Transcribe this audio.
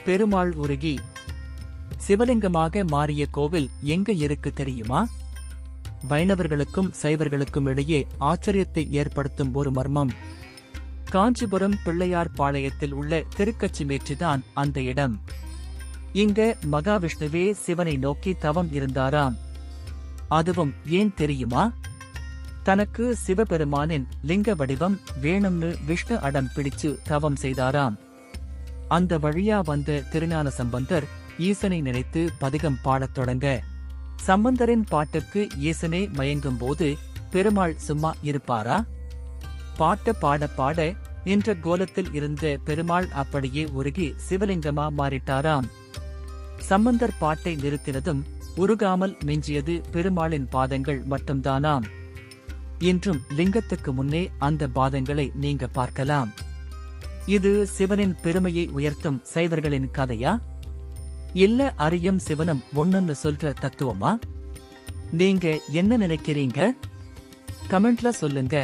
பெருமாள் உருகி சிவலிங்கமாக மாறிய கோவில் எங்க இருக்கு தெரியுமா? வைணவர்களுக்கும் சைவர்களுக்கும் இடையே ஆச்சரியத்தை ஏற்படுத்தும் ஒரு மர்மம். காஞ்சிபுரம் பிள்ளையார் பாளையத்தில் உள்ள திருக்கச்சிமேற்றிதான் அந்த இடம். இங்க மகாவிஷ்ணுவே சிவனை நோக்கி தவம் இருந்தாராம். அதுவும் ஏன் தெரியுமா? தனக்கு சிவபெருமானின் லிங்க வடிவம் வேணும்னு விஷ்ணு அடம் பிடிச்சு தவம் செய்தாராம். அந்த வழியா வந்த திருஞான சம்பந்தர் ஈசனை நினைத்து பதிகம் பாடத் தொடங்க, சம்பந்தரின் பாட்டுக்கு ஈசனே மயங்கும் போது பெருமாள் சும்மா இருப்பாரா? பாட்ட பாட பாட நின்ற கோலத்தில் இருந்த பெருமாள் அப்படியே உருகி சிவலிங்கமா மாறிட்டாராம். சம்பந்தர் பாட்டை நிறுத்தினதும் உருகாமல் மிஞ்சியது பெருமாளின் பாதங்கள் மட்டும்தானாம். இன்றும் லிங்கத்துக்கு முன்னே அந்த பாதங்களை நீங்க பார்க்கலாம். இது சிவனின் பெருமையை உயர்த்தும் சைவர்களின் கதையா, இல்ல அரியும் சிவனும் ஒண்ணுன்னு சொல்ற தத்துவமா? நீங்க என்ன நினைக்கிறீங்க? கமெண்ட்ல சொல்லுங்க.